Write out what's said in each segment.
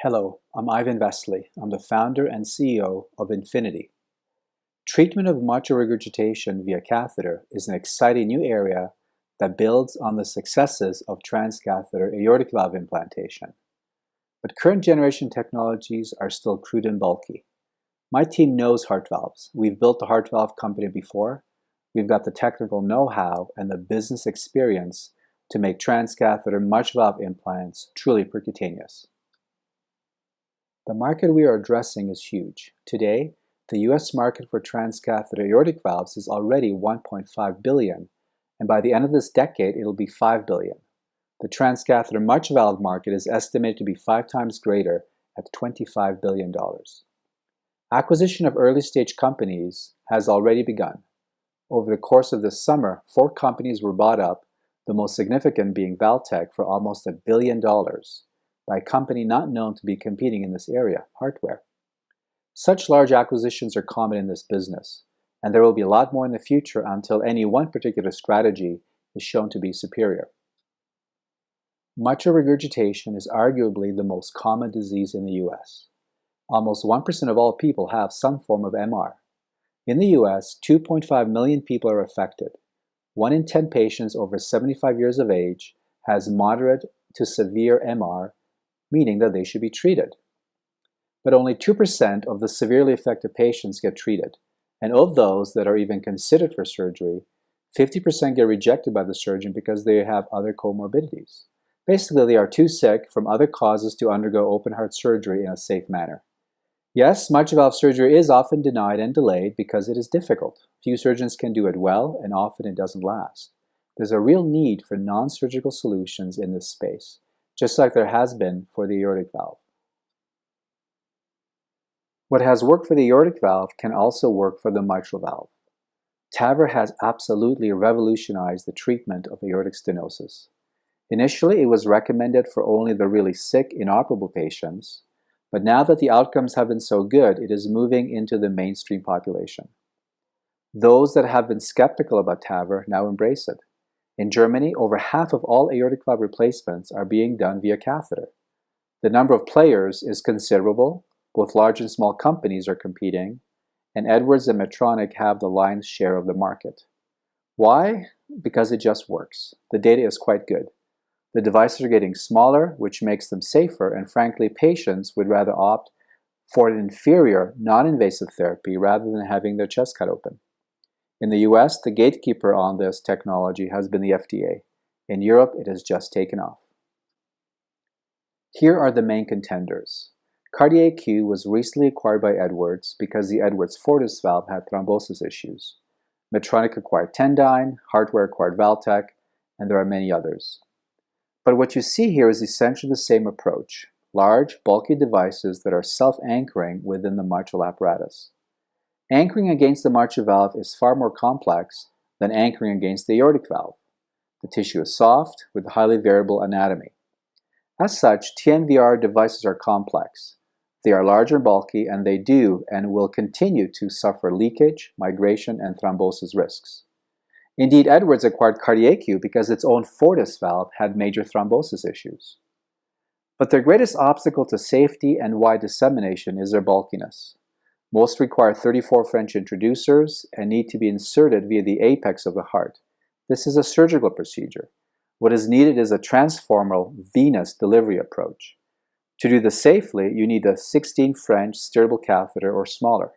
Hello, I'm Ivan Vesely. I'm the founder and CEO of Infinity. Treatment of mitral regurgitation via catheter is an exciting new area that builds on the successes of transcatheter aortic valve implantation. But current generation technologies are still crude and bulky. My team knows heart valves. We've built a heart valve company before. We've got the technical know-how and the business experience to make transcatheter mitral valve implants truly percutaneous. The market we are addressing is huge. Today, the US market for transcatheter aortic valves is already $1.5 billion, and by the end of this decade, it'll be $5 billion. The transcatheter mitral valve market is estimated to be 5 times greater at $25 billion. Acquisition of early-stage companies has already begun. Over the course of this summer, 4 companies were bought up, the most significant being Valtech for almost $1 billion. By a company not known to be competing in this area, hardware. Such large acquisitions are common in this business, and there will be a lot more in the future until any one particular strategy is shown to be superior. Mitral regurgitation is arguably the most common disease in the US. Almost 1% of all people have some form of MR. In the US, 2.5 million people are affected. 1 in 10 patients over 75 years of age has moderate to severe MR, meaning that they should be treated. But only 2% of the severely affected patients get treated, and of those that are even considered for surgery, 50% get rejected by the surgeon because they have other comorbidities. Basically, they are too sick from other causes to undergo open heart surgery in a safe manner. Yes, mitral valve surgery is often denied and delayed because it is difficult. Few surgeons can do it well, and often it doesn't last. There's a real need for non-surgical solutions in this space, just like there has been for the aortic valve. What has worked for the aortic valve can also work for the mitral valve. TAVR has absolutely revolutionized the treatment of aortic stenosis. Initially, it was recommended for only the really sick, inoperable patients, but now that the outcomes have been so good, it is moving into the mainstream population. Those that have been skeptical about TAVR now embrace it. In Germany, over half of all aortic valve replacements are being done via catheter. The number of players is considerable. Both large and small companies are competing, and Edwards and Medtronic have the lion's share of the market. Why? Because it just works. The data is quite good. The devices are getting smaller, which makes them safer, and frankly, patients would rather opt for an inferior, non-invasive therapy rather than having their chest cut open. In the US, the gatekeeper on this technology has been the FDA. In Europe, it has just taken off. Here are the main contenders. CardiAQ was recently acquired by Edwards because the Edwards Fortis valve had thrombosis issues. Medtronic acquired Tendyne, Hardware acquired Valtech, and there are many others. But what you see here is essentially the same approach. Large, bulky devices that are self-anchoring within the mitral apparatus. Anchoring against the mitral valve is far more complex than anchoring against the aortic valve. The tissue is soft with highly variable anatomy. As such, TMVR devices are complex. They are larger and bulky, and they do and will continue to suffer leakage, migration, and thrombosis risks. Indeed, Edwards acquired CardiAQ because its own Fortis valve had major thrombosis issues. But their greatest obstacle to safety and wide dissemination is their bulkiness. Most require 34 French introducers and need to be inserted via the apex of the heart. This is a surgical procedure. What is needed is a transfemoral venous delivery approach. To do this safely, you need a 16 French steerable catheter or smaller.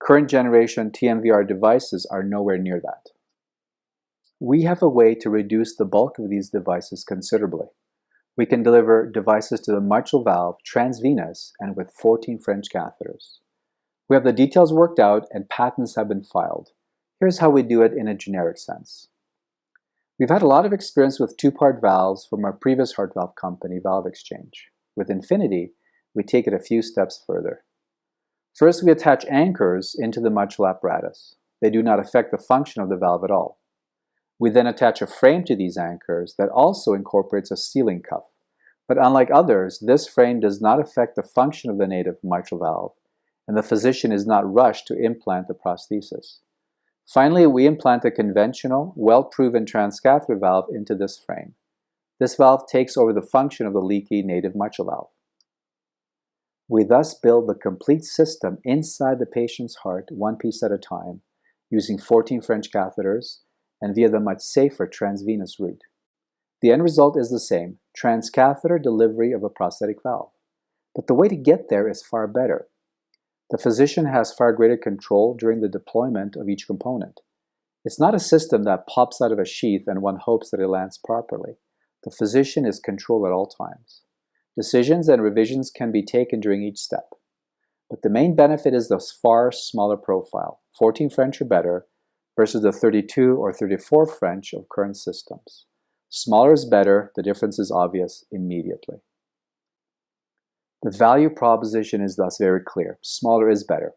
Current generation TMVR devices are nowhere near that. We have a way to reduce the bulk of these devices considerably. We can deliver devices to the mitral valve transvenous and with 14 French catheters. We have the details worked out and patents have been filed. Here's how we do it in a generic sense. We've had a lot of experience with 2-part valves from our previous heart valve company, Valve Exchange. With Infinity, we take it a few steps further. First, we attach anchors into the mitral apparatus. They do not affect the function of the valve at all. We then attach a frame to these anchors that also incorporates a sealing cuff. But unlike others, this frame does not affect the function of the native mitral valve, and the physician is not rushed to implant the prosthesis. Finally, we implant a conventional, well-proven transcatheter valve into this frame. This valve takes over the function of the leaky native mitral valve. We thus build the complete system inside the patient's heart, one piece at a time, using 14 French catheters and via the much safer transvenous route. The end result is the same, transcatheter delivery of a prosthetic valve. But the way to get there is far better. The physician has far greater control during the deployment of each component. It's not a system that pops out of a sheath and one hopes that it lands properly. The physician is controlled at all times. Decisions and revisions can be taken during each step. But the main benefit is the far smaller profile, 14 French or better, versus the 32 or 34 French of current systems. Smaller is better, the difference is obvious immediately. The value proposition is thus very clear. Smaller is better.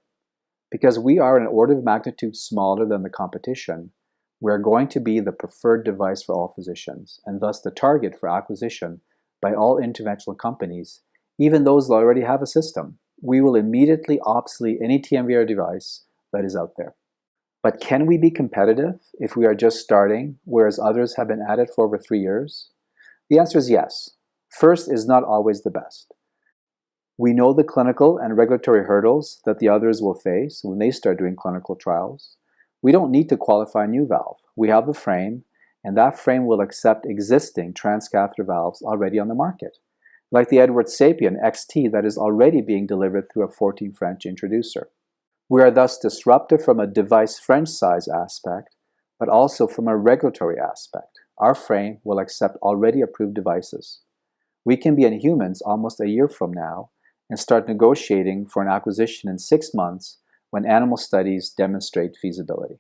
Because we are an order of magnitude smaller than the competition, we are going to be the preferred device for all physicians, and thus the target for acquisition by all interventional companies, even those that already have a system. We will immediately obsolete any TMVR device that is out there. But can we be competitive if we are just starting, whereas others have been at it for over 3 years? The answer is yes. First is not always the best. We know the clinical and regulatory hurdles that the others will face when they start doing clinical trials. We don't need to qualify a new valve. We have the frame, and that frame will accept existing transcatheter valves already on the market, like the Edwards Sapien XT that is already being delivered through a 14 French introducer. We are thus disruptive from a device French size aspect, but also from a regulatory aspect. Our frame will accept already approved devices. We can be in humans almost a year from now and start negotiating for an acquisition in 6 months when animal studies demonstrate feasibility.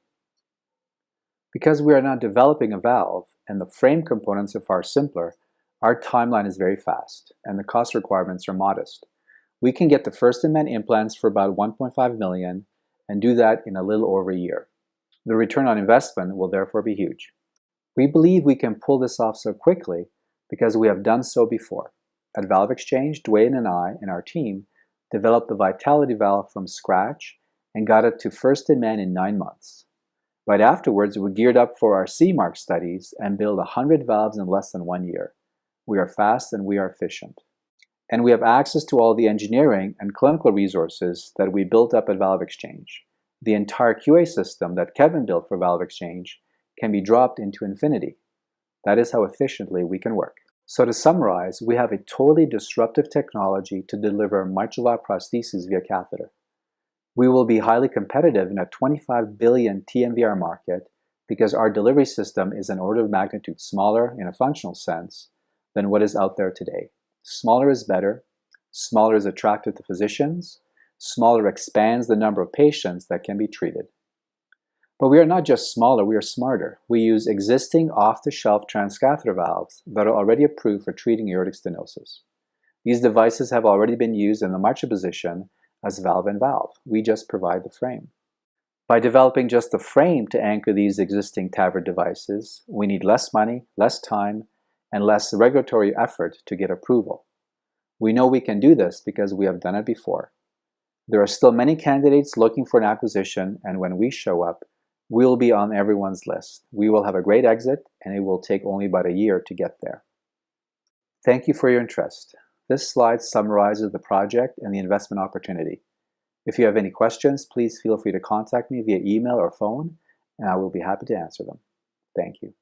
Because we are not developing a valve and the frame components are far simpler, our timeline is very fast and the cost requirements are modest. We can get the first-in-man implants for about $1.5 million and do that in a little over a year. The return on investment will therefore be huge. We believe we can pull this off so quickly because we have done so before. At Valve Exchange, Dwayne and I and our team developed the Vitality valve from scratch and got it to first-in-man in 9 months. Right afterwards, we geared up for our CE Mark studies and built 100 valves in less than 1 year. We are fast and we are efficient. And we have access to all the engineering and clinical resources that we built up at Valve Exchange. The entire QA system that Kevin built for Valve Exchange can be dropped into Infinity. That is how efficiently we can work. So to summarize, we have a totally disruptive technology to deliver mitral valve prosthesis via catheter. We will be highly competitive in a 25 billion TMVR market because our delivery system is an order of magnitude smaller in a functional sense than what is out there today. Smaller is better, smaller is attractive to physicians, smaller expands the number of patients that can be treated. But we are not just smaller, we are smarter. We use existing off-the-shelf transcatheter valves that are already approved for treating aortic stenosis. These devices have already been used in the mitral position as valve-in-valve. We just provide the frame. By developing just the frame to anchor these existing TAVR devices, we need less money, less time, and less regulatory effort to get approval. We know we can do this because we have done it before. There are still many candidates looking for an acquisition, and when we show up, we'll be on everyone's list. We will have a great exit, and it will take only about a year to get there. Thank you for your interest. This slide summarizes the project and the investment opportunity. If you have any questions, please feel free to contact me via email or phone, and I will be happy to answer them. Thank you.